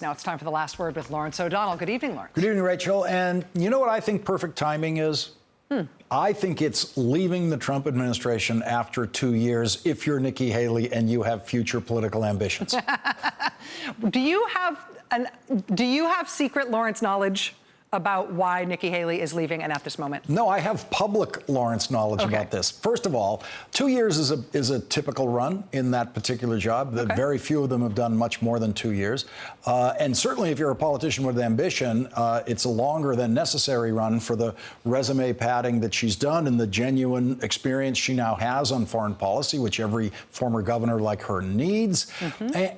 Now it's time for the last word with Lawrence O'Donnell. Good evening, Lawrence. Good evening, Rachel. And you know what I think perfect timing is? I think it's leaving the Trump administration after 2 years if you're Nikki Haley and you have future political ambitions. Do you have secret Lawrence knowledge about why Nikki Haley is leaving and at this moment? No, I have public Lawrence knowledge about this. First of all, 2 years is a typical run in that particular job. Very few of them have done much more than 2 years. And certainly if you're a politician with ambition, it's a longer than necessary run for the resume padding that she's done and the genuine experience she now has on foreign policy, which every former governor like her needs.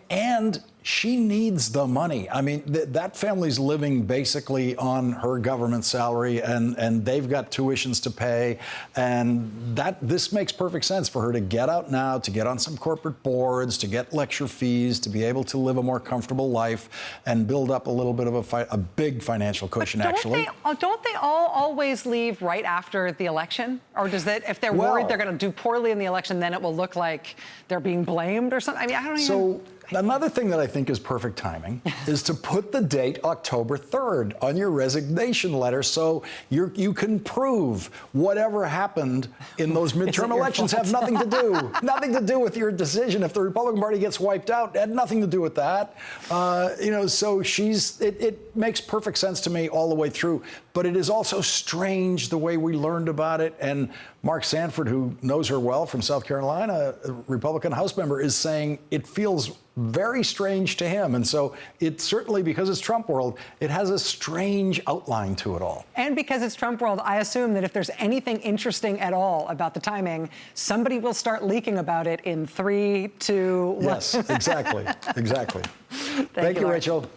And she needs the money. I mean, that family's living basically on her government salary, and they've got tuitions to pay. And this makes perfect sense for her to get out now, to get on some corporate boards, to get lecture fees, to be able to live a more comfortable life and build up a little bit of a big financial cushion, actually. Don't they all always leave right after the election? Or does that, if they're worried they're going to do poorly in the election, then it will look like they're being blamed or something? I mean, I don't even... So another thing that I think is perfect timing is to put the date October 3rd on your resignation letter so you can prove whatever happened in those midterm elections have nothing to do with your decision. If the Republican Party gets wiped out, it had nothing to do with that. So it makes perfect sense to me all the way through. But it is also strange the way we learned about it. And Mark Sanford, who knows her well from South Carolina, a Republican House member, is saying it feels very strange to him. And so it certainly, because it's Trump world, it has a strange outline to it all. And because it's Trump world, I assume that if there's anything interesting at all about the timing, somebody will start leaking about it in 3, 2, 1. Yes, exactly. Thank you, Rachel.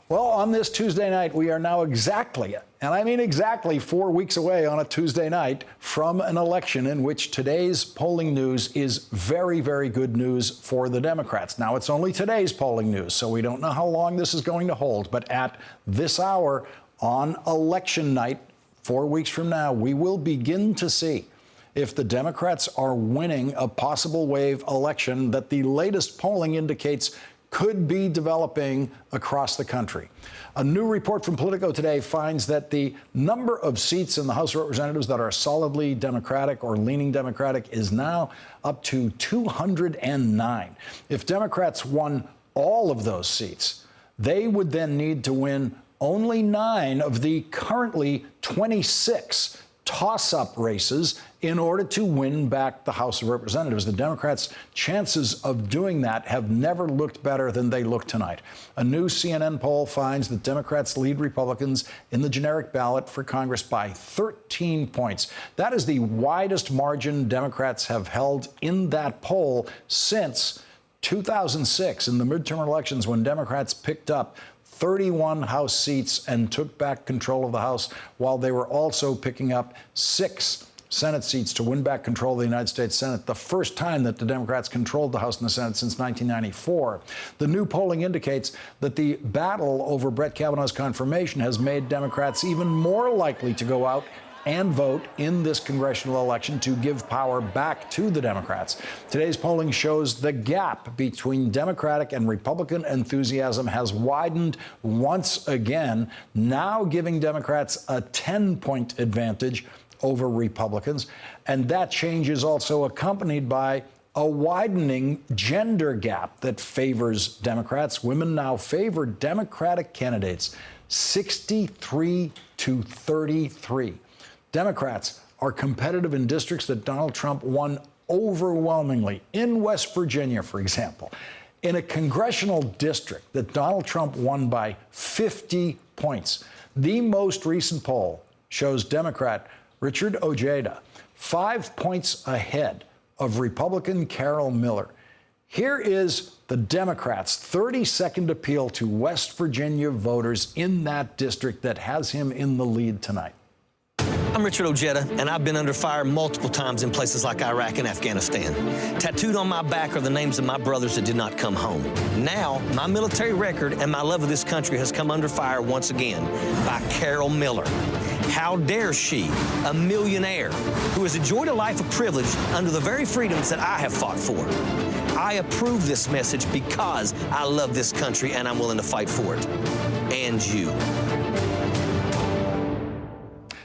Well, on this Tuesday night, we are now exactly, and I mean exactly 4 weeks away on a Tuesday night from an election in which today's polling news is very, very good news for the Democrats. Now, it's only today's polling news, so we don't know how long this is going to hold. But at this hour on election night, 4 weeks from now, we will begin to see if the Democrats are winning a possible wave election that the latest polling indicates could be developing across the country. A new report from Politico today finds that the number of seats in the House of Representatives that are solidly Democratic or leaning Democratic is now up to 209. If Democrats won all of those seats, they would then need to win only 9 of the currently 26 toss-up races in order to win back the House of Representatives. The Democrats' chances of doing that have never looked better than they look tonight. A new CNN poll finds that Democrats lead Republicans in the generic ballot for Congress by 13 points. That is the widest margin Democrats have held in that poll since 2006 in the midterm elections, when Democrats picked up 31 House seats and took back control of the House, while they were also picking up 6 Senate seats to win back control of the United States Senate, the first time that the Democrats controlled the House and the Senate since 1994. The new polling indicates that the battle over Brett Kavanaugh's confirmation has made Democrats even more likely to go out and vote in this congressional election to give power back to the Democrats. Today's polling shows the gap between Democratic and Republican enthusiasm has widened once again, now giving Democrats a 10-point advantage over Republicans. And that change is also accompanied by a widening gender gap that favors Democrats. Women now favor Democratic candidates 63 to 33. Democrats are competitive in districts that Donald Trump won overwhelmingly. In West Virginia, for example, in a congressional district that Donald Trump won by 50 points. The most recent poll shows Democrat Richard Ojeda 5 points ahead of Republican Carol Miller. Here is the Democrats' 30-second appeal to West Virginia voters in that district that has him in the lead tonight. I'm Richard Ojeda, and I've been under fire multiple times in places like Iraq and Afghanistan. Tattooed on my back are the names of my brothers that did not come home. Now, my military record and my love of this country has come under fire once again by Carol Miller. How dare she, a millionaire who has enjoyed a life of privilege under the very freedoms that I have fought for? I approve this message because I love this country and I'm willing to fight for it. And you.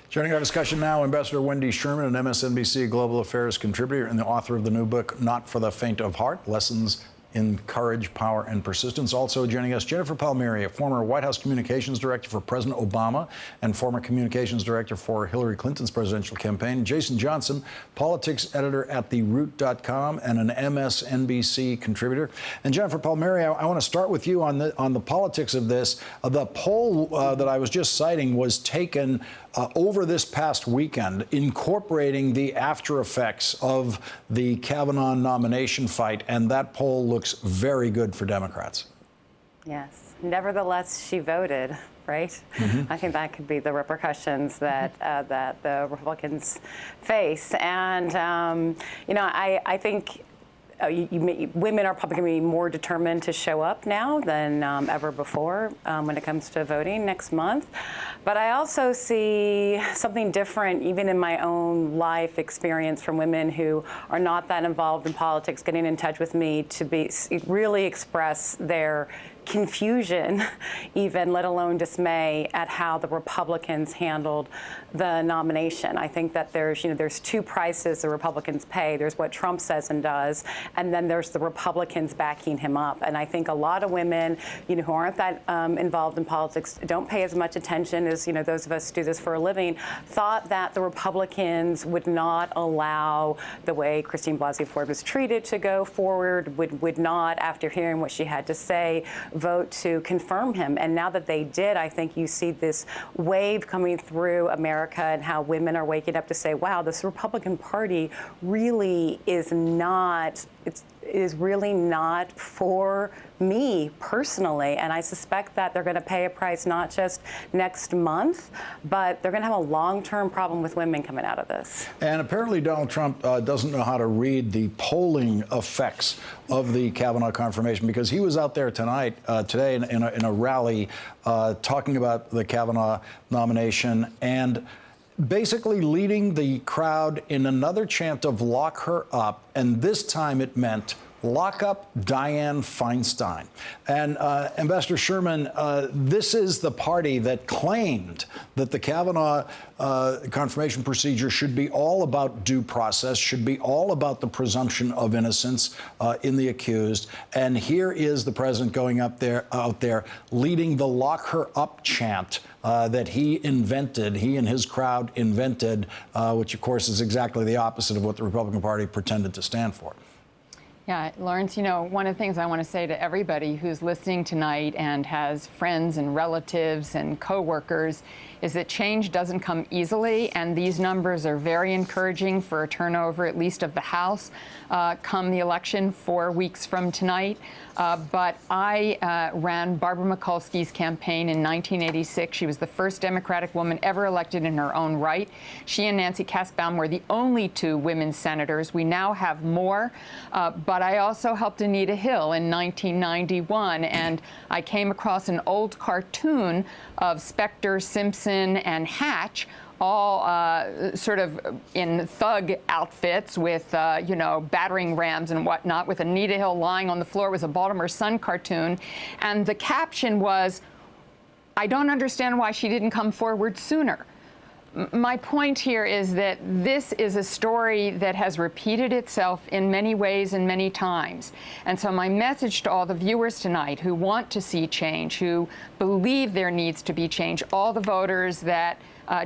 Joining our discussion now, Ambassador Wendy Sherman, an MSNBC Global Affairs contributor and the author of the new book, Not for the Faint of Heart, Lessons in Courage, Power, and Persistence. Also joining us, Jennifer Palmieri, a former White House Communications Director for President Obama and former Communications Director for Hillary Clinton's presidential campaign. Jason Johnson, politics editor at TheRoot.com and an MSNBC contributor. And Jennifer Palmieri, I want to start with you on the politics of this. The poll that I was just citing was taken over this past weekend, incorporating the after effects of the Kavanaugh nomination fight, and that poll looks very good for Democrats. Yes. Nevertheless, she voted, right? Mm-hmm. I think that could be the repercussions that that the Republicans face. And, I think women are probably going to be more determined to show up now than ever before when it comes to voting next month. But I also see something different, even in my own life experience, from women who are not that involved in politics, getting in touch with me to really express their confusion, even, let alone dismay, at how the Republicans handled the nomination. I think that there's two prices the Republicans pay. There's what Trump says and does, and then there's the Republicans backing him up. And I think a lot of women, who aren't that involved in politics, don't pay as much attention as, those of us who do this for a living, thought that the Republicans would not allow the way Christine Blasey Ford was treated to go forward, would not, after hearing what she had to say, vote to confirm him. And now that they did, I think you see this wave coming through America and how women are waking up to say, wow, this Republican Party really is really not for me personally. And I suspect that they're going to pay a price not just next month, but they're going to have a long-term problem with women coming out of this. And apparently Donald Trump doesn't know how to read the polling effects of the Kavanaugh confirmation, because he was out there today in a rally talking about the Kavanaugh nomination and basically leading the crowd in another chant of lock her up. And this time it meant lock up Dianne Feinstein. And Ambassador Sherman, this is the party that claimed that the Kavanaugh confirmation procedure should be all about due process, should be all about the presumption of innocence in the accused. And here is the president going out there leading the lock her up chant that he and his crowd invented, which of course is exactly the opposite of what the Republican Party pretended to stand for. Yeah, Lawrence, one of the things I want to say to everybody who's listening tonight and has friends and relatives and coworkers is that change doesn't come easily, and these numbers are very encouraging for a turnover, at least of the House, come the election 4 weeks from tonight. But I ran Barbara Mikulski's campaign in 1986. She was the first Democratic woman ever elected in her own right. She and Nancy Kassebaum were the only two women senators. We now have more. But I also helped Anita Hill in 1991, and I came across an old cartoon of Specter, Simpson, and Hatch, all sort of in thug outfits with, battering rams and whatnot, with Anita Hill lying on the floor. It was a Baltimore Sun cartoon. And the caption was, "I don't understand why she didn't come forward sooner." My point here is that this is a story that has repeated itself in many ways and many times. And so my message to all the viewers tonight who want to see change, who believe there needs to be change, all the voters that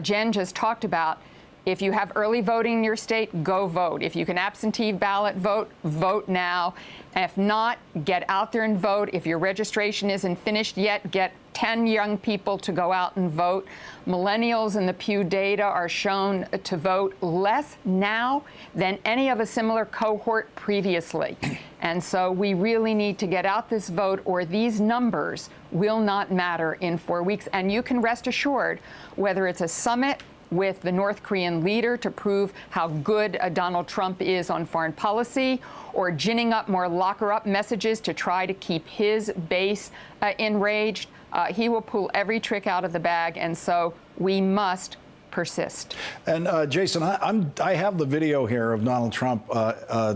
Jen just talked about, if you have early voting in your state, go vote. If you can absentee ballot vote, vote now. If not, get out there and vote. If your registration isn't finished yet, get 10 young people to go out and vote. Millennials in the Pew data are shown to vote less now than any of a similar cohort previously. And so we really need to get out this vote, or these numbers will not matter in 4 weeks. And you can rest assured, whether it's a summit with the North Korean leader to prove how good Donald Trump is on foreign policy, or ginning up more lock-her-up messages to try to keep his base enraged, he will pull every trick out of the bag. And so we must persist. And Jason, I have the video here of Donald Trump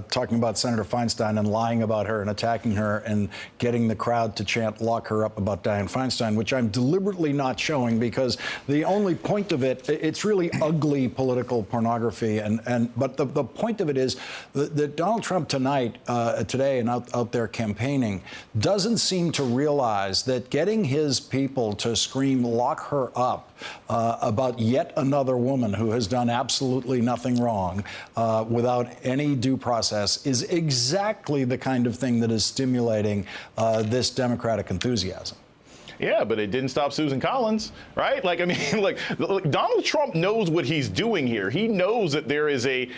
talking about Senator Feinstein and lying about her and attacking her and getting the crowd to chant "lock her up" about Dianne Feinstein, which I'm deliberately not showing because the only point of it, it's really ugly political pornography. But the point of it is that Donald Trump today and out there campaigning doesn't seem to realize that getting his people to scream "lock her up" about yet another woman who has done absolutely nothing wrong without any due process is exactly the kind of thing that is stimulating this Democratic enthusiasm. Yeah, but it didn't stop Susan Collins, right? Like, I mean, like Donald Trump knows what he's doing here. He knows that there is a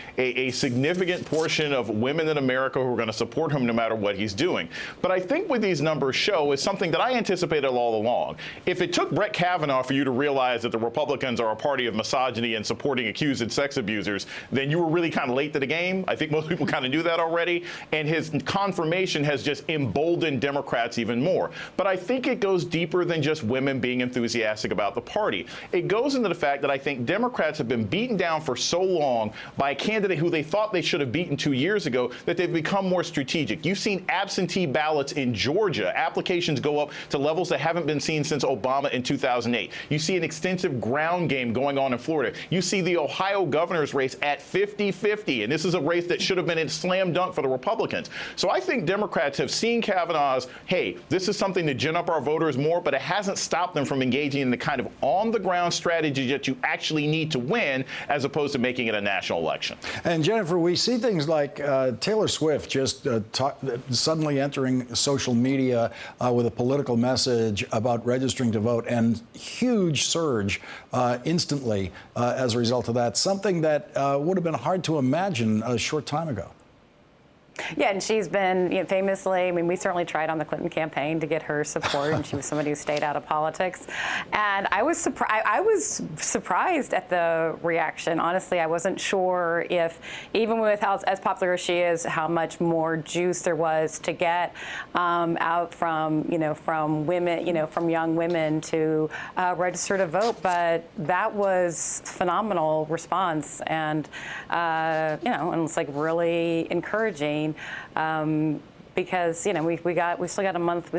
significant portion of women in America who are going to support him no matter what he's doing. But I think what these numbers show is something that I anticipated all along. If it took Brett Kavanaugh for you to realize that the Republicans are a party of misogyny and supporting accused sex abusers, then you were really kind of late to the game. I think most people kind of knew that already. And his confirmation has just emboldened Democrats even more. But I think it goes deeper than just women being enthusiastic about the party. It goes into the fact that I think Democrats have been beaten down for so long by a candidate who they thought they should have beaten 2 years ago that they've become more strategic. You've seen absentee ballots in Georgia. Applications go up to levels that haven't been seen since Obama in 2008. You see an extensive ground game going on in Florida. You see the Ohio governor's race at 50-50, and this is a race that should have been a slam dunk for the Republicans. So I think Democrats have seen Kavanaugh's, hey, this is something to gin up our voters more, but it hasn't stopped them from engaging in the kind of on-the-ground strategy that you actually need to win, as opposed to making it a national election. And Jennifer, we see things like Taylor Swift just suddenly entering social media with a political message about registering to vote, and huge surge instantly as a result of that, something that would have been hard to imagine a short time ago. Yeah, and she's been famously, I mean, we certainly tried on the Clinton campaign to get her support, and she was somebody who stayed out of politics. And I was surprised at the reaction. Honestly, I wasn't sure if, even with how as popular as she is, how much more juice there was to get out from women, from young women to register to vote. But that was phenomenal response, and and it's like really encouraging. Because we still got a month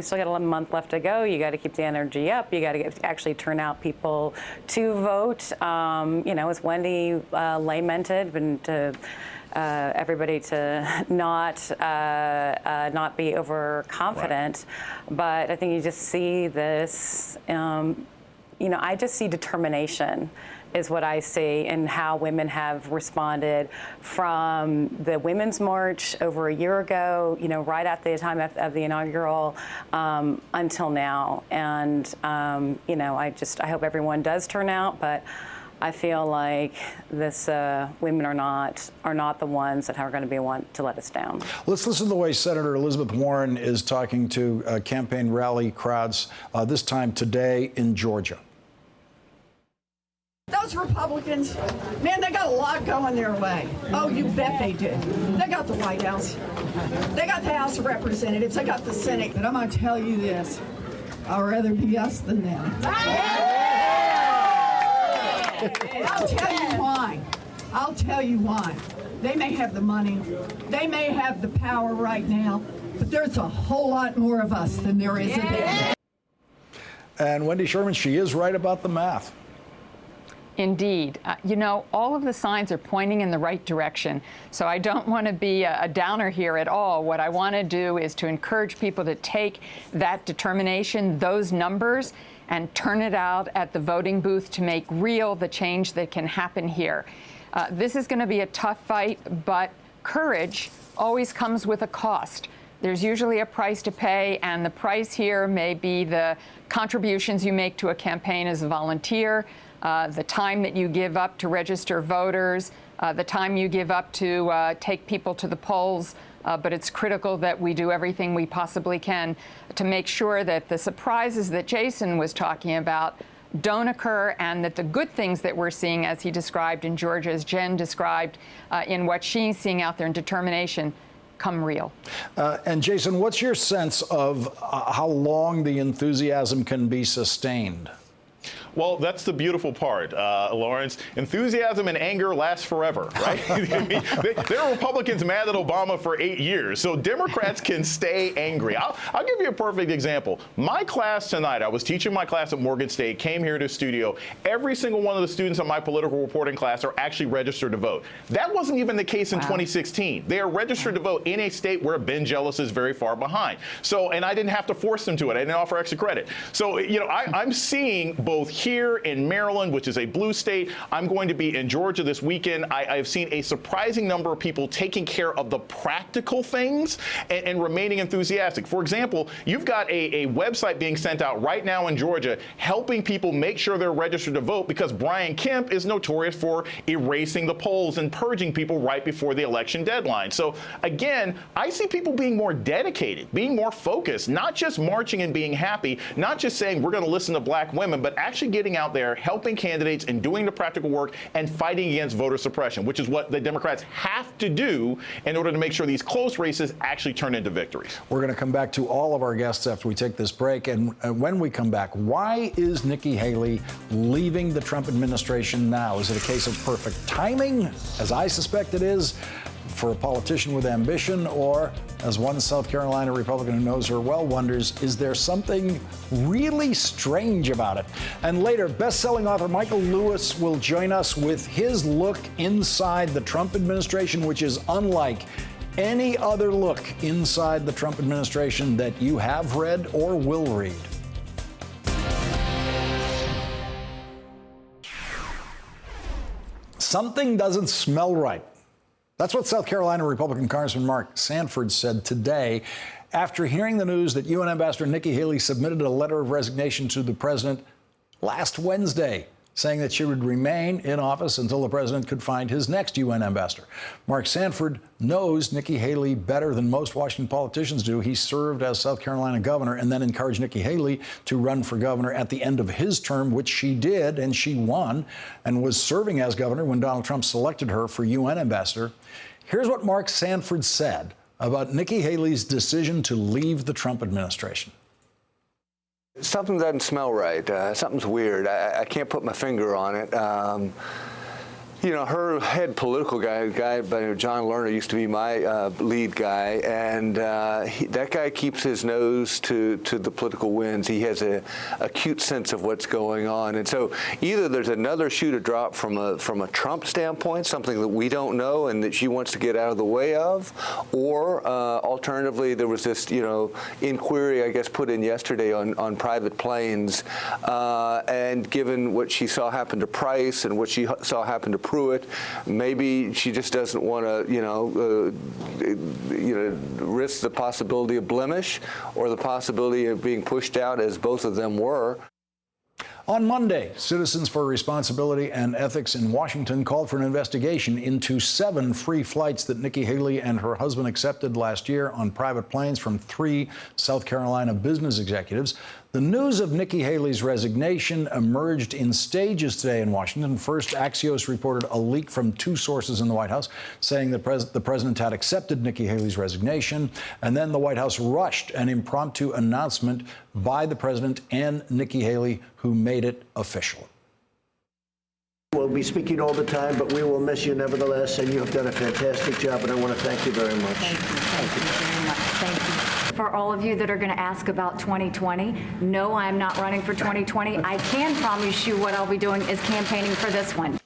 left to go. You got to keep the energy up. You got to actually turn out people to vote. As Wendy lamented, and to everybody to not be overconfident. Right. But I think you just see this. I just see determination is what I see, and how women have responded from the Women's March over a year ago, right at the time of the inaugural, until now. And, I hope everyone does turn out, but I feel like this women are not the ones that are going to be one to let us down. Let's listen to the way Senator Elizabeth Warren is talking to campaign rally crowds, this time today in Georgia. Those Republicans, man, they got a lot going their way. Oh, you bet they do. They got the White House. They got the House of Representatives. They got the Senate. But I'm going to tell you this. I'd rather be us than them. I'll tell you why. I'll tell you why. They may have the money. They may have the power right now. But there's a whole lot more of us than there is of them. And Wendy Sherman, she is right about the math. Indeed. All of the signs are pointing in the right direction. So I don't want to be a downer here at all. What I want to do is to encourage people to take that determination, those numbers, and turn it out at the voting booth to make real the change that can happen here. This is going to be a tough fight, but courage always comes with a cost. There's usually a price to pay, and the price here may be the contributions you make to a campaign as a volunteer, the time that you give up to register voters, the time you give up to take people to the polls. But it's critical that we do everything we possibly can to make sure that the surprises that Jason was talking about don't occur, and that the good things that we're seeing, as he described in Georgia, as Jen described in what she's seeing out there in determination, come real. And Jason, what's your sense of how long the enthusiasm can be sustained? Well, that's the beautiful part, Lawrence. Enthusiasm and anger last forever, right? I mean, there are Republicans mad at Obama for 8 years, so Democrats can stay angry. I'll give you a perfect example. My class tonight, I was teaching my class at Morgan State, came here to the studio. Every single one of the students in my political reporting class are actually registered to vote. That wasn't even the case in 2016. They are registered to vote in a state where Ben Jealous is very far behind. So, and I didn't have to force them to it. I didn't offer extra credit. So, you know, I'm seeing both here in Maryland, which is a blue state. I'm going to be in Georgia this weekend. I've seen a surprising number of people taking care of the practical things and remaining enthusiastic. For example, you've got a website being sent out right now in Georgia helping people make sure they're registered to vote because Brian Kemp is notorious for erasing the polls and purging people right before the election deadline. So again, I see people being more dedicated, being more focused, not just marching and being happy, not just saying we're going to listen to black women, but actually getting out there, helping candidates and doing the practical work and fighting against voter suppression, which is what the Democrats have to do in order to make sure these close races actually turn into victories. We're going to come back to all of our guests after we take this break. And when we come back, why is Nikki Haley leaving the Trump administration now? Is it a case of perfect timing, as I suspect it is, for a politician with ambition, or, as one South Carolina Republican who knows her well wonders, is there something really strange about it? And later, best-selling author Michael Lewis will join us with his look inside the Trump administration, which is unlike any other look inside the Trump administration that you have read or will read. Something doesn't smell right. That's what South Carolina Republican Congressman Mark Sanford said today after hearing the news that UN Ambassador Nikki Haley submitted a letter of resignation to the president last Wednesday, saying that she would remain in office until the president could find his next UN ambassador. Mark Sanford knows Nikki Haley better than most Washington politicians do. He served as South Carolina governor and then encouraged Nikki Haley to run for governor at the end of his term, which she did, and she won, and was serving as governor when Donald Trump selected her for UN ambassador. Here's what Mark Sanford said about Nikki Haley's decision to leave the Trump administration. Something doesn't smell right. Something's weird. I can't put my finger on it. You know, her head political guy by John Lerner used to be my lead guy, and that guy keeps his nose to the political winds. He has a acute sense of what's going on, and so either there's another shoe to drop from a Trump standpoint, something that we don't know and that she wants to get out of the way of, or alternatively there was this inquiry I guess put in yesterday on private planes, and given what she saw happen to Price and what she saw happen to Pruitt, maybe she just doesn't want to, risk the possibility of blemish or the possibility of being pushed out, as both of them were. On Monday, Citizens for Responsibility and Ethics in Washington called for an investigation into 7 free flights that Nikki Haley and her husband accepted last year on private planes from 3 South Carolina business executives. The news of Nikki Haley's resignation emerged in stages today in Washington. First, Axios reported a leak from 2 sources in the White House saying that the president had accepted Nikki Haley's resignation. And then the White House rushed an impromptu announcement by the president and Nikki Haley, who made it official. We'll be speaking all the time, but we will miss you nevertheless, and you have done a fantastic job, and I want to thank you very much. Thank you. Thank you very much. Thank you. For all of you that are going to ask about 2020, no, I'm not running for 2020. I can promise you what I'll be doing is campaigning for this one.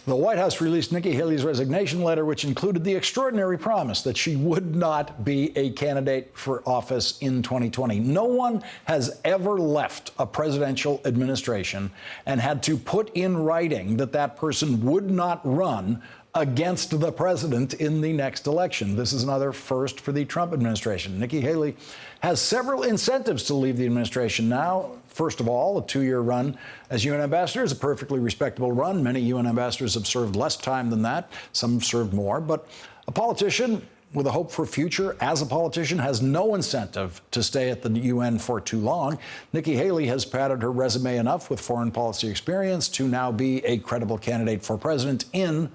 The White House released Nikki Haley's resignation letter, which included the extraordinary promise that she would not be a candidate for office in 2020. No one has ever left a presidential administration and had to put in writing that that person would not run against the president in the next election. This is another first for the Trump administration. Nikki Haley has several incentives to leave the administration now. First of all, a 2-year run as UN ambassador is a perfectly respectable run. Many UN ambassadors have served less time than that. Some have served more. But a politician with a hope for future as a politician has no incentive to stay at the UN for too long. Nikki Haley has padded her resume enough with foreign policy experience to now be a credible candidate for president in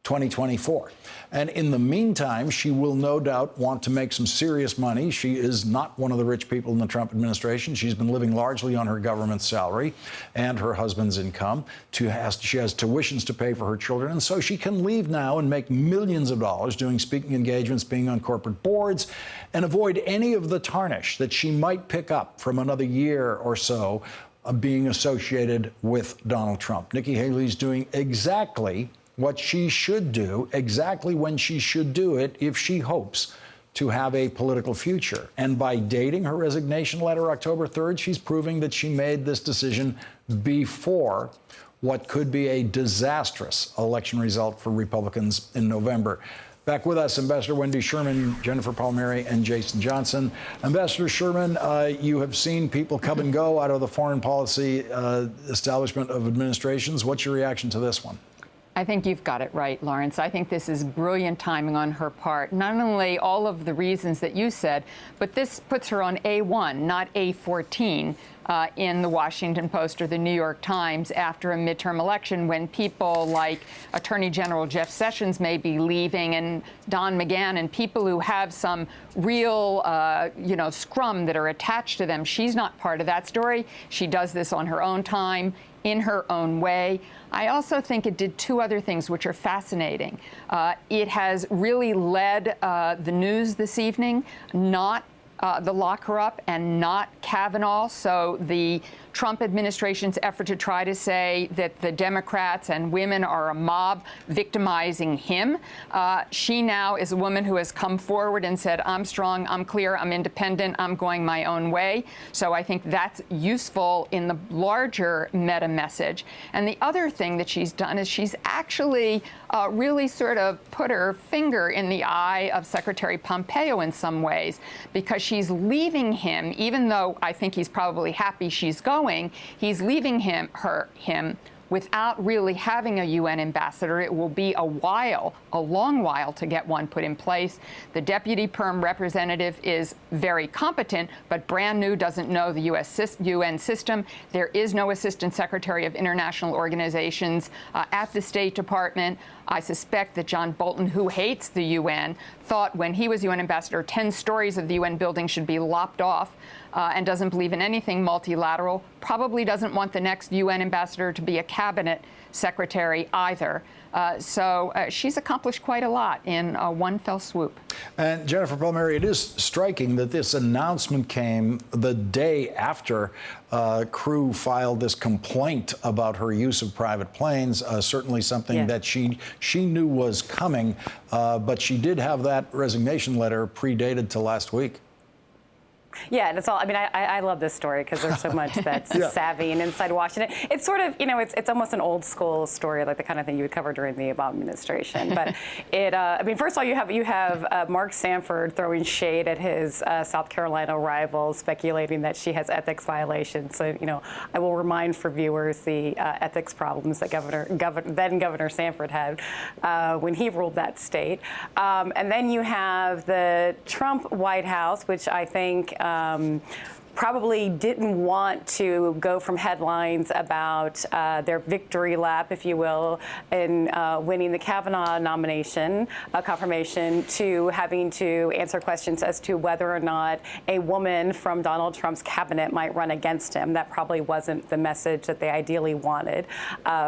2024. And in the meantime, she will no doubt want to make some serious money. She is not one of the rich people in the Trump administration. She's been living largely on her government salary and her husband's income. She has tuitions to pay for her children. And so she can leave now and make millions of dollars doing speaking engagements, being on corporate boards, and avoid any of the tarnish that she might pick up from another year or so of being associated with Donald Trump. Nikki Haley's doing exactly what she should do, exactly when she should do it if she hopes to have a political future. And by dating her resignation letter October 3rd, she's proving that she made this decision before what could be a disastrous election result for Republicans in November. Back with us, Ambassador Wendy Sherman, Jennifer Palmieri, and Jason Johnson. Ambassador Sherman, you have seen people come and go out of the foreign policy establishment of administrations. What's your reaction to this one? I think you've got it right, Lawrence. I think this is brilliant timing on her part. Not only all of the reasons that you said, but this puts her on A1, not A14, in the Washington Post or the New York Times after a midterm election, when people like Attorney General Jeff Sessions may be leaving, and Don McGahn, and people who have some real, scrum that are attached to them. She's not part of that story. She does this on her own time, in her own way. I also think it did two other things which are fascinating. It has really led the news this evening, not the lock her up and not Kavanaugh. So the Trump administration's effort to try to say that the Democrats and women are a mob victimizing him. She now is a woman who has come forward and said, I'm strong, I'm clear, I'm independent, I'm going my own way. So I think that's useful in the larger meta message. And the other thing that she's done is she's actually really sort of put her finger in the eye of Secretary Pompeo in some ways, because she's leaving him, even though I think he's probably happy she's going, he's leaving him without really having a UN ambassador. It will be a long while to get one put in place. The deputy perm representative is very competent, but brand new, doesn't know the UN system. There is no assistant secretary of international organizations at the State Department. I suspect that John Bolton, who hates the UN, thought when he was UN ambassador 10 stories of the UN building should be lopped off, and doesn't believe in anything multilateral, probably doesn't want the next UN ambassador to be a cabinet secretary either. So she's accomplished quite a lot in one fell swoop. And Jennifer Palmieri, it is striking that this announcement came the day after Crew filed this complaint about her use of private planes, certainly something that she knew was coming, but she did have that resignation letter predated to last week. Yeah, and it's all. I mean, I love this story because there's so much that's savvy and inside Washington. It's sort of, it's almost an old school story, like the kind of thing you would cover during the Obama administration. But I mean, first of all, you have Mark Sanford throwing shade at his South Carolina rival, speculating that she has ethics violations. So, I will remind for viewers the ethics problems that then Governor Sanford had when he ruled that state. And then you have the Trump White House, which I think probably didn't want to go from headlines about their victory lap, if you will, in winning the Kavanaugh nomination confirmation, to having to answer questions as to whether or not a woman from Donald Trump's cabinet might run against him. That probably wasn't the message that they ideally wanted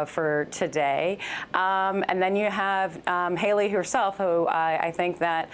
for today. And then you have Haley herself, who I think that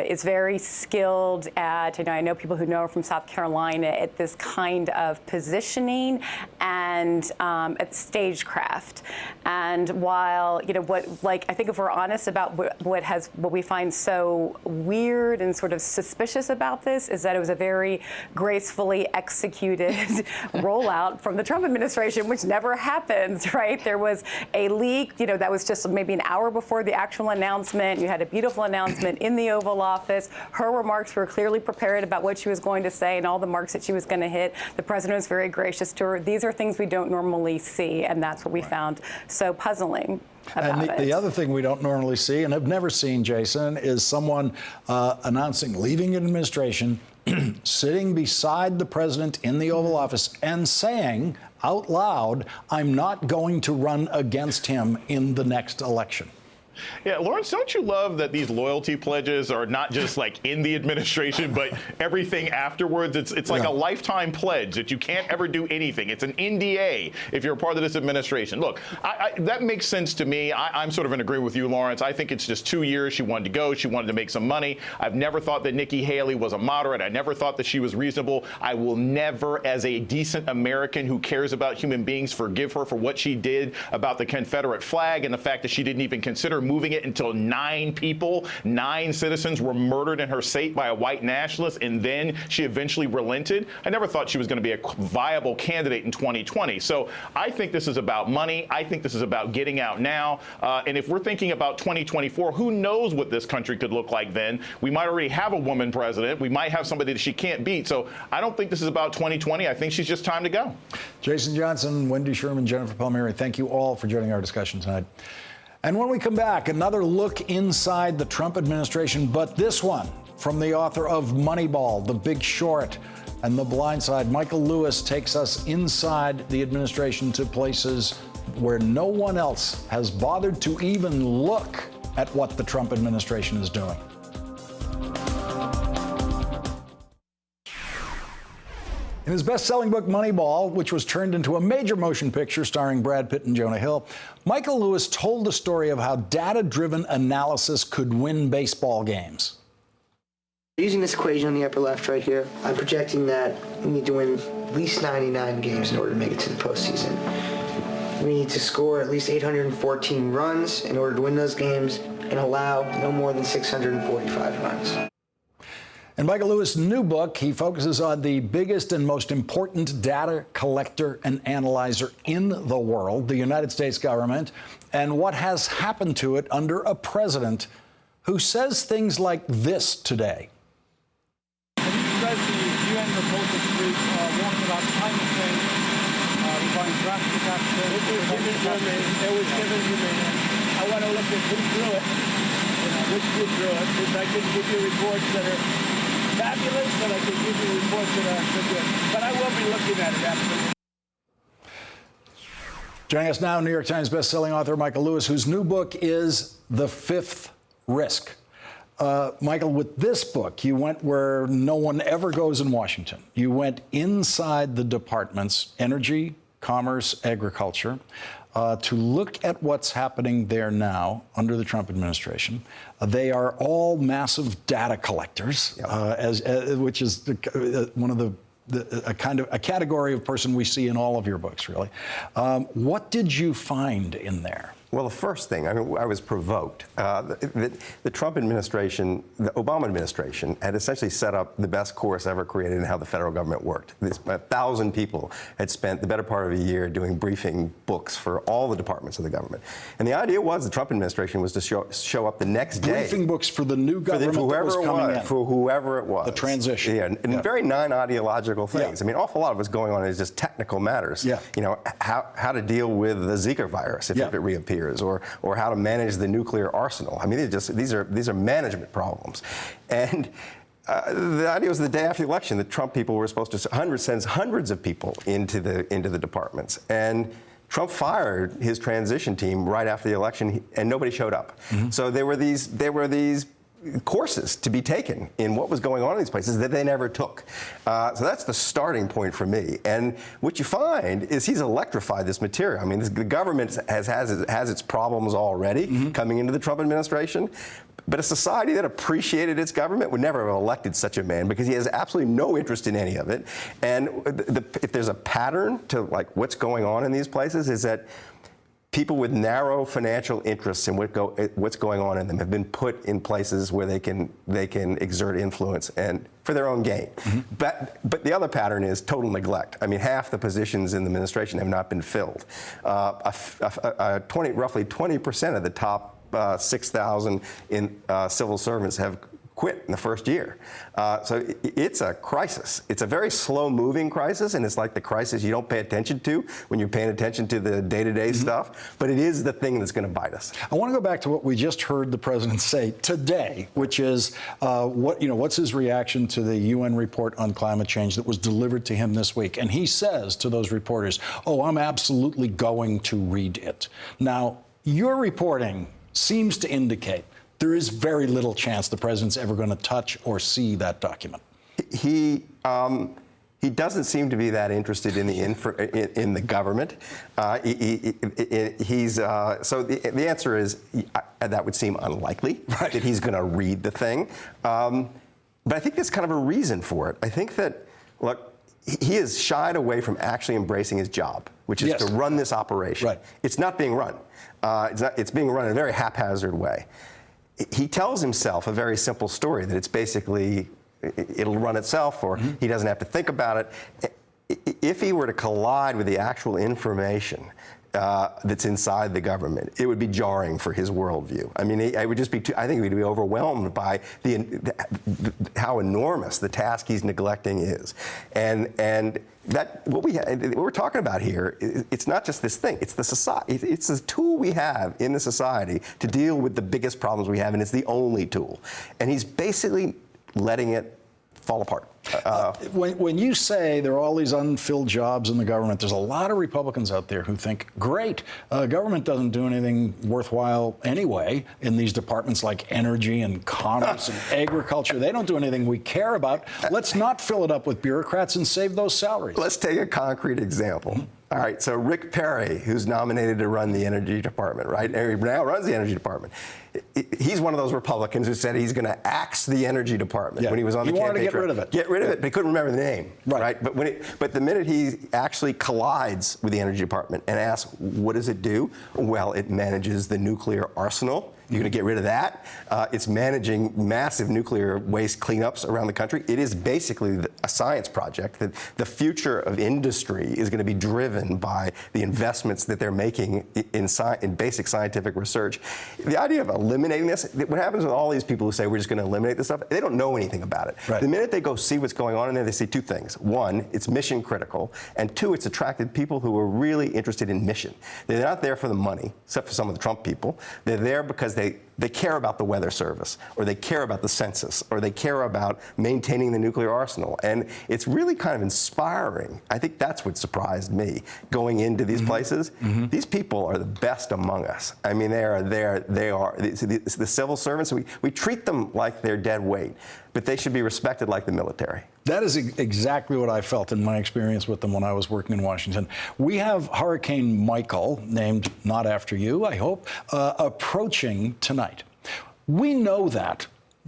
is very skilled at, I know people who know her from South Carolina, at this kind of positioning and at stagecraft. And while, I think if we're honest about what we find so weird and sort of suspicious about this, is that it was a very gracefully executed rollout from the Trump administration, which never happens, right? There was a leak, that was just maybe an hour before the actual announcement. You had a beautiful announcement in the Oval Office. Her remarks were clearly prepared about what she was going to say and all the marks that she was going to hit. The president was very gracious to her. These are things we don't normally see, and that's what we found so puzzling about it. And the other thing we don't normally see, and have never seen, Jason, is someone announcing leaving an administration sitting beside the president in the Oval Office and saying out loud, I'm not going to run against him in the next election. Yeah, Lawrence, don't you love that these loyalty pledges are not just like in the administration, but everything afterwards? It's like a lifetime pledge that you can't ever do anything. It's an NDA if you're a part of this administration. Look, that makes sense to me. I'm sort of in agreement with you, Lawrence. I think it's just 2 years. She wanted to go. She wanted to make some money. I've never thought that Nikki Haley was a moderate. I never thought that she was reasonable. I will never, as a decent American who cares about human beings, forgive her for what she did about the Confederate flag and the fact that she didn't even consider moving it until 9 citizens were murdered in her state by a white nationalist, and then she eventually relented. I never thought she was going to be a viable candidate in 2020. So I think this is about money. I think this is about getting out now. And if we're thinking about 2024, who knows what this country could look like then? We might already have a woman president. We might have somebody that she can't beat. So I don't think this is about 2020. I think she's just time to go. Jason Johnson, Wendy Sherman, Jennifer Palmieri, thank you all for joining our discussion tonight. And when we come back, another look inside the Trump administration, but this one from the author of Moneyball, The Big Short, and The Blind Side. Michael Lewis takes us inside the administration to places where no one else has bothered to even look at what the Trump administration is doing. In his best-selling book, Moneyball, which was turned into a major motion picture starring Brad Pitt and Jonah Hill, Michael Lewis told the story of how data-driven analysis could win baseball games. Using this equation on the upper left right here, I'm projecting that we need to win at least 99 games in order to make it to the postseason. We need to score at least 814 runs in order to win those games and allow no more than 645 runs. In Michael Lewis' new book, he focuses on the biggest and most important data collector and analyzer in the world, the United States government, and what has happened to it under a president who says things like this today. Have you read the UN report this week warning about climate change, regarding drastic action? It was given to me. I want to look at who drew it, which group drew it, because I can give you reports that are fabulous, and I can give you reports that are good. But I will be looking at it, absolutely. Joining us now, New York Times bestselling author Michael Lewis, whose new book is The Fifth Risk. Michael, with this book, you went where no one ever goes in Washington. You went inside the departments, energy, commerce, agriculture, to look at what's happening there now under the Trump administration. They are all massive data collectors, which is one of a category of person we see in all of your books, really. What did you find in there? Well, the first thing, I was provoked. The Trump administration, the Obama administration, had essentially set up the best course ever created in how the federal government worked. 1,000 people had spent the better part of a year doing briefing books for all the departments of the government. And the idea was the Trump administration was to show up the next day. Briefing books for the new government that was coming in. For whoever it was. The transition. Yeah, and very non-ideological things. I mean, an awful lot of what's going on is just technical matters. Yeah. You know, how to deal with the Zika virus if it reappears. Or how to manage the nuclear arsenal. I mean, these are management problems. And the idea was the day after the election, the Trump people were supposed to send hundreds of people into the departments. And Trump fired his transition team right after the election, and nobody showed up. Mm-hmm. So there were these courses to be taken in what was going on in these places that they never took. So that's the starting point for me. And what you find is he's electrified this material. I mean, the government has its problems already coming into the Trump administration. But a society that appreciated its government would never have elected such a man because he has absolutely no interest in any of it. And if there's a pattern to like what's going on in these places is that people with narrow financial interests in what's going on in them have been put in places where they can exert influence and for their own gain. Mm-hmm. But the other pattern is total neglect. I mean, half the positions in the administration have not been filled. Roughly 20% of the top 6,000 in civil servants have quit in the first year. So it's a crisis. It's a very slow-moving crisis, and it's like the crisis you don't pay attention to when you're paying attention to the day-to-day stuff. But it is the thing that's going to bite us. I want to go back to what we just heard the president say today, which is what's his reaction to the UN report on climate change that was delivered to him this week. And he says to those reporters, "Oh, I'm absolutely going to read it." Now, your reporting seems to indicate there is very little chance the president's ever going to touch or see that document. He doesn't seem to be that interested in the government. So the answer is that would seem unlikely that he's going to read the thing. But I think there's kind of a reason for it. I think that, look, he has shied away from actually embracing his job, which is to run this operation. Right. It's not being run. It's being run in a very haphazard way. He tells himself a very simple story that it's basically, it'll run itself, or he doesn't have to think about it. If he were to collide with the actual information that's inside the government, it would be jarring for his worldview. I mean, I would just be I think he would be overwhelmed by how enormous the task he's neglecting is. And that what we're talking about here, it's not just this thing, it's the society. It's the tool we have in the society to deal with the biggest problems we have, and it's the only tool. And he's basically letting it fall apart. When you say there are all these unfilled jobs in the government, there's a lot of Republicans out there who think, great, government doesn't do anything worthwhile anyway in these departments like energy and commerce and agriculture. They don't do anything we care about. Let's not fill it up with bureaucrats and save those salaries. Let's take a concrete example. All right, so Rick Perry, who's nominated to run the Energy Department, right? He now runs the Energy Department. He's one of those Republicans who said he's going to axe the Energy Department when he was on the campaign trail. He wanted to get rid of it. Get rid of it, but he couldn't remember the name, right? But the minute he actually collides with the Energy Department and asks, what does it do? Well, it manages the nuclear arsenal. You're going to get rid of that. It's managing massive nuclear waste cleanups around the country. It is basically a science project that the future of industry is going to be driven by the investments that they're making in basic scientific research. The idea of eliminating this, what happens with all these people who say we're just going to eliminate this stuff, they don't know anything about it. Right. The minute they go see what's going on in there, they see two things. One, it's mission critical, and two, it's attracted people who are really interested in mission. They're not there for the money, except for some of the Trump people. They're there because they care about the Weather Service, or they care about the census, or they care about maintaining the nuclear arsenal. And it's really kind of inspiring. I think that's what surprised me going into these places. These people are the best among us. I mean, they are the civil servants. We treat them like they're dead weight, but they should be respected like the military. That is exactly what I felt in my experience with them when I was working in Washington. We have Hurricane Michael, named not after you, I hope, approaching tonight. We know that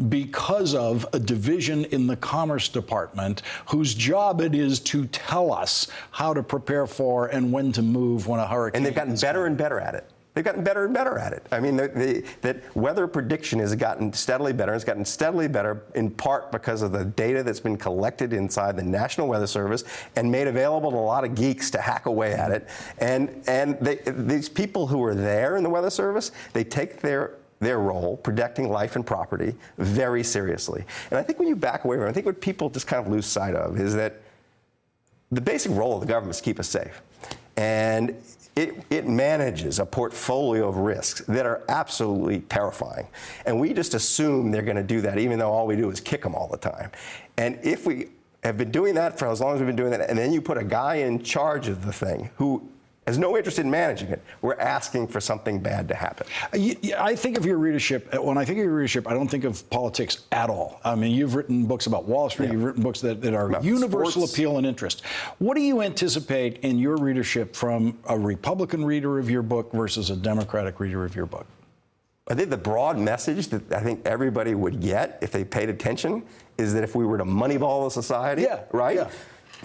because of a division in the Commerce Department whose job it is to tell us how to prepare for and when to move when a hurricane. And they've gotten better and better at it. They've gotten better and better at it. I mean, that weather prediction has gotten steadily better. It's gotten steadily better in part because of the data that's been collected inside the National Weather Service and made available to a lot of geeks to hack away at it. And these people who are there in the Weather Service, they take their role, protecting life and property, very seriously. And I think when you back away from it, I think what people just kind of lose sight of is that the basic role of the government is to keep us safe. And it manages a portfolio of risks that are absolutely terrifying. And we just assume they're going to do that, even though all we do is kick them all the time. And if we have been doing that for as long as we've been doing that, and then you put a guy in charge of the thing who has no interest in managing it, we're asking for something bad to happen. I think of your readership, when I think of your readership, I don't think of politics at all. I mean, you've written books about Wall Street, you've written books that are about universal sports. Appeal and interest. What do you anticipate in your readership from a Republican reader of your book versus a Democratic reader of your book? I think the broad message that I think everybody would get if they paid attention is that if we were to moneyball the society,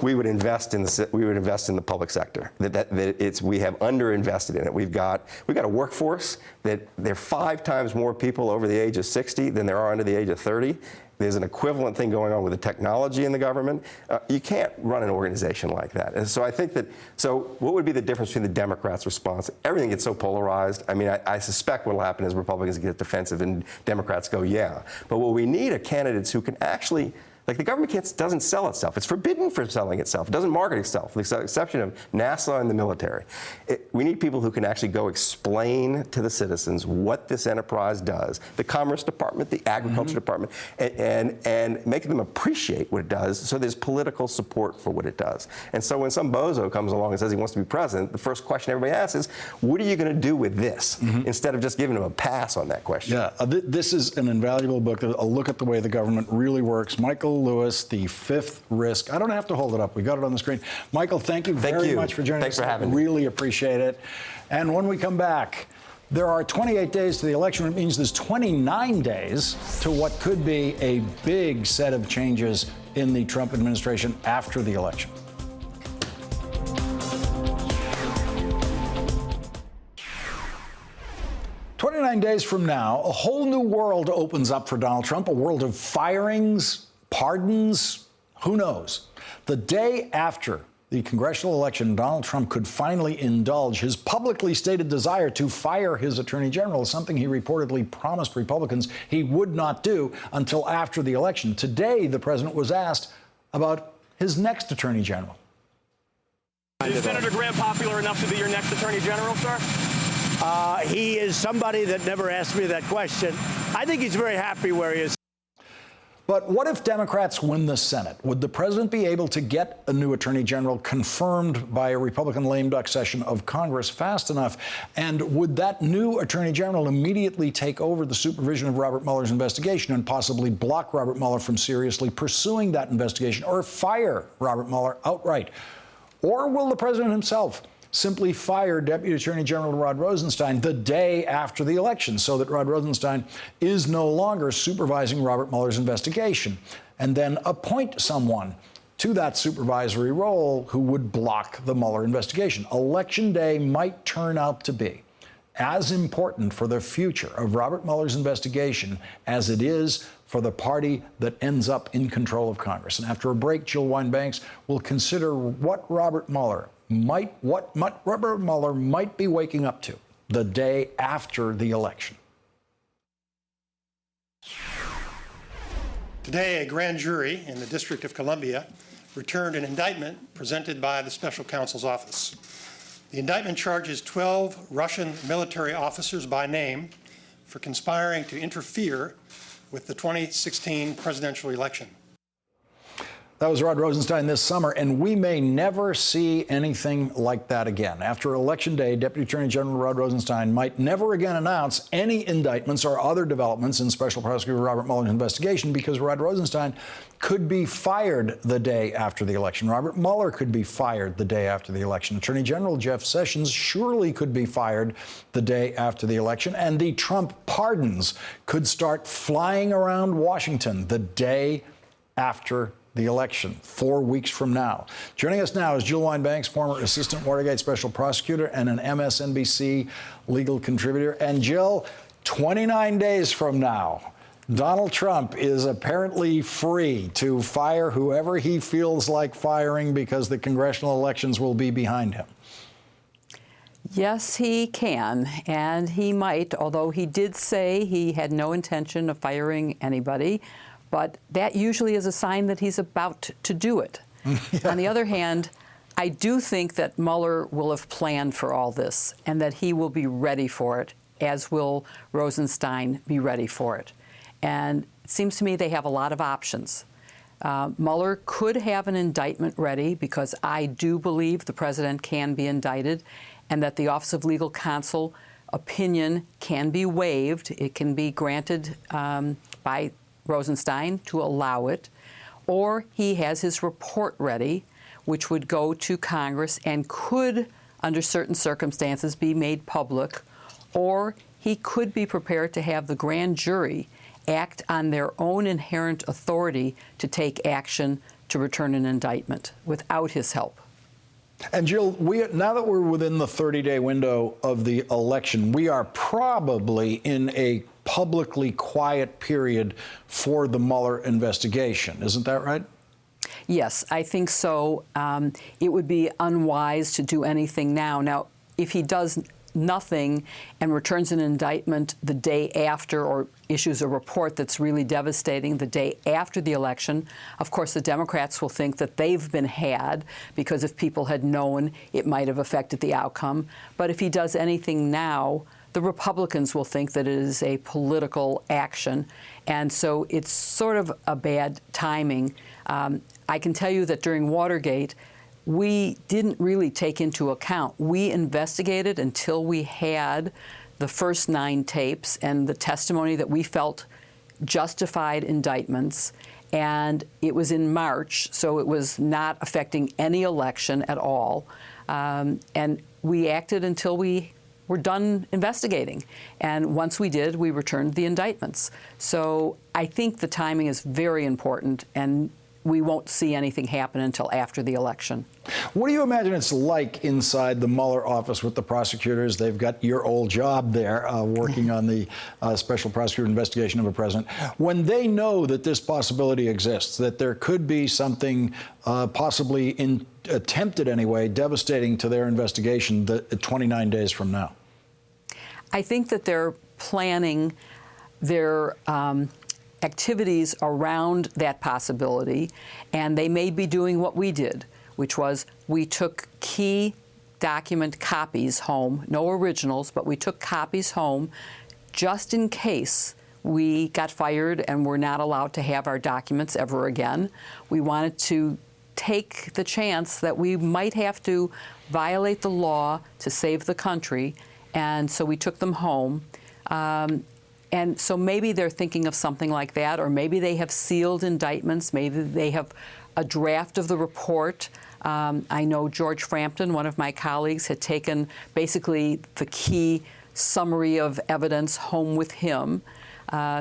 we would invest in the public sector. We have underinvested in it. We've got a workforce that there are 5 times more people over the age of 60 than there are under the age of 30, There's an equivalent thing going on with the technology in the government. You can't run an organization like that. And so I think that, so what would be the difference between the Democrats' response? Everything gets so polarized. I mean, I suspect what will happen is Republicans get defensive and Democrats go, yeah. But what we need are candidates who can actually, like the government doesn't sell itself. It's forbidden from selling itself. It doesn't market itself, with the exception of NASA and the military. We need people who can actually go explain to the citizens what this enterprise does, the Commerce Department, the Agriculture Department, and make them appreciate what it does so there's political support for what it does. And so when some bozo comes along and says he wants to be president, the first question everybody asks is, what are you going to do with this? Instead of just giving them a pass on that question. Yeah, this is an invaluable book, a look at the way the government really works. Michael Lewis, The Fifth Risk. I don't have to hold it up. We got it on the screen. Michael, thank you very much for joining us. Thanks for having me. Really appreciate it. And when we come back, there are 28 days to the election. It means there's 29 days to what could be a big set of changes in the Trump administration after the election. "29 days from now, a whole new world opens up for Donald Trump, a world of firings, pardons, who knows? The day after the congressional election, Donald Trump could finally indulge his publicly stated desire to fire his attorney general, something he reportedly promised Republicans he would not do until after the election. Today, the president was asked about his next attorney general. Is Senator Graham popular enough to be your next attorney general, sir? He is somebody that never asked me that question. I think he's very happy where he is. But what if Democrats win the Senate? Would the president be able to get a new attorney general confirmed by a Republican lame duck session of Congress fast enough? And would that new attorney general immediately take over the supervision of Robert Mueller's investigation and possibly block Robert Mueller from seriously pursuing that investigation or fire Robert Mueller outright? Or will the president himself simply fire Deputy Attorney General Rod Rosenstein the day after the election so that Rod Rosenstein is no longer supervising Robert Mueller's investigation, and then appoint someone to that supervisory role who would block the Mueller investigation? Election day might turn out to be as important for the future of Robert Mueller's investigation as it is for the party that ends up in control of Congress. And after a break, Jill Wine-Banks will consider what Robert Mueller might be waking up to the day after the election. Today, a grand jury in the District of Columbia returned an indictment presented by the Special Counsel's Office. The indictment charges 12 Russian military officers by name for conspiring to interfere with the 2016 presidential election. That was Rod Rosenstein this summer, and we may never see anything like that again. After Election Day, Deputy Attorney General Rod Rosenstein might never again announce any indictments or other developments in Special Prosecutor Robert Mueller's investigation because Rod Rosenstein could be fired the day after the election. Robert Mueller could be fired the day after the election. Attorney General Jeff Sessions surely could be fired the day after the election, and the Trump pardons could start flying around Washington the day after the election, 4 weeks from now. Joining us now is Jill Wine-Banks, former Assistant Watergate Special Prosecutor and an MSNBC legal contributor. And Jill, 29 days from now, Donald Trump is apparently free to fire whoever he feels like firing because the congressional elections will be behind him. Yes, he can, and he might, although he did say he had no intention of firing anybody. But that usually is a sign that he's about to do it. Yeah. On the other hand, I do think that Mueller will have planned for all this and that he will be ready for it, as will Rosenstein be ready for it. And it seems to me they have a lot of options. Mueller could have an indictment ready because I do believe the president can be indicted and that the Office of Legal Counsel opinion can be waived. It can be granted by Rosenstein to allow it, or he has his report ready, which would go to Congress and could, under certain circumstances, be made public, or he could be prepared to have the grand jury act on their own inherent authority to take action to return an indictment without his help. And Jill, now that we're within the 30-day window of the election, we are probably in a publicly quiet period for the Mueller investigation. Isn't that right? Yes, I think so. It would be unwise to do anything now. Now, if he does nothing and returns an indictment the day after, or issues a report that's really devastating the day after the election, of course the Democrats will think that they've been had, because if people had known, it might have affected the outcome. But if he does anything now, the Republicans will think that it is a political action. And so it's sort of a bad timing. I can tell you that during Watergate, we didn't really take into account. We investigated until we had the first 9 tapes and the testimony that we felt justified indictments. And it was in March, so it was not affecting any election at all. And we acted until we were done investigating. And once we did, we returned the indictments. So I think the timing is very important, and we won't see anything happen until after the election. What do you imagine it's like inside the Mueller office with the prosecutors? They've got your old job there, working on the special prosecutor investigation of a president. When they know that this possibility exists, that there could be something possibly attempted anyway, devastating to their investigation 29 days from now? I think that they're planning their activities around that possibility, and they may be doing what we did, which was we took key document copies home, no originals, but we took copies home just in case we got fired and were not allowed to have our documents ever again. We wanted to take the chance that we might have to violate the law to save the country, and so we took them home. And so maybe they're thinking of something like that, or maybe they have sealed indictments, maybe they have a draft of the report. I know George Frampton, one of my colleagues, had taken basically the key summary of evidence home with him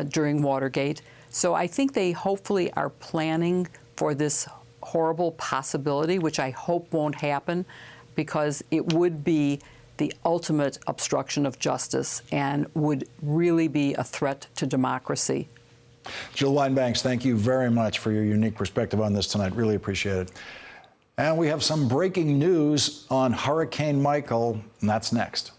during Watergate. So I think they hopefully are planning for this horrible possibility, which I hope won't happen, because it would be the ultimate obstruction of justice and would really be a threat to democracy. Jill Wine-Banks, thank you very much for your unique perspective on this tonight. Really appreciate it. And we have some breaking news on Hurricane Michael, and that's next.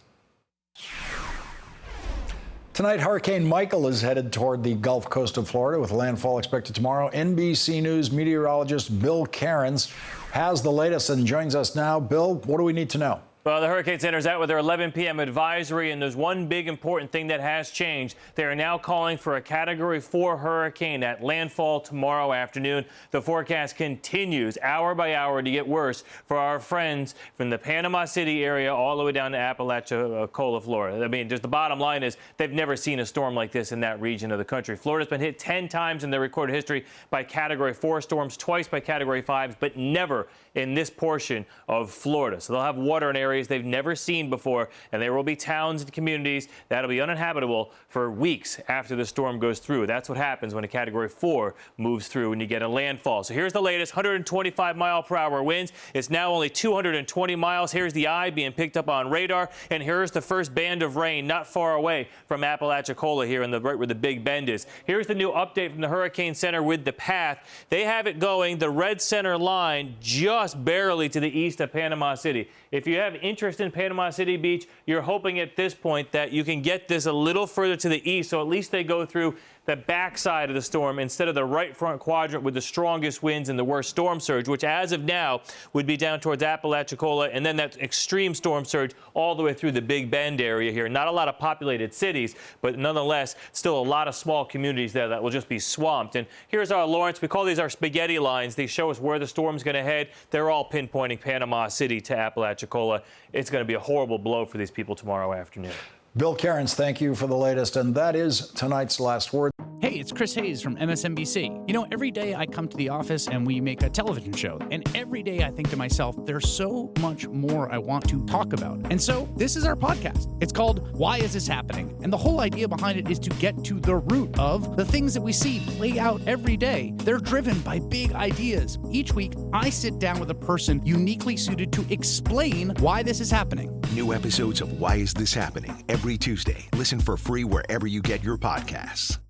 Tonight, Hurricane Michael is headed toward the Gulf Coast of Florida with landfall expected tomorrow. NBC News meteorologist Bill Cairns has the latest and joins us now. Bill, what do we need to know? Well, the Hurricane Center is out with their 11 p.m. advisory, and there's one big important thing that has changed. They are now calling for a Category 4 hurricane at landfall tomorrow afternoon. The forecast continues hour by hour to get worse for our friends from the Panama City area all the way down to Apalachicola, Florida. I mean, just the bottom line is they've never seen a storm like this in that region of the country. Florida's been hit 10 times in their recorded history by Category 4 storms, twice by Category 5s, but never in this portion of Florida. So they'll have water in areas they've never seen before, and there will be towns and communities that'll be uninhabitable for weeks after the storm goes through. That's what happens when a Category 4 moves through and you get a landfall. So here's the latest: 125-mile-per-hour winds. It's now only 220 miles. Here's the eye being picked up on radar, and here's the first band of rain not far away from Apalachicola here, right where the Big Bend is. Here's the new update from the Hurricane Center with the path. They have it going the red center line just barely to the east of Panama City. If you have interest in Panama City Beach, you're hoping at this point that you can get this a little further to the east, so at least they go through the backside of the storm instead of the right front quadrant with the strongest winds and the worst storm surge, which as of now would be down towards Apalachicola, and then that extreme storm surge all the way through the Big Bend area here. Not a lot of populated cities, but nonetheless, still a lot of small communities there that will just be swamped. And here's our Lawrence. We call these our spaghetti lines. They show us where the storm's going to head. They're all pinpointing Panama City to Apalachicola. It's going to be a horrible blow for these people tomorrow afternoon. Bill Cairns, thank you for the latest. And that is tonight's last word. Hey, it's Chris Hayes from MSNBC. You know, every day I come to the office and we make a television show. And every day I think to myself, there's so much more I want to talk about. And so this is our podcast. It's called Why Is This Happening? And the whole idea behind it is to get to the root of the things that we see play out every day. They're driven by big ideas. Each week, I sit down with a person uniquely suited to explain why this is happening. New episodes of Why Is This Happening every Tuesday. Listen for free wherever you get your podcasts.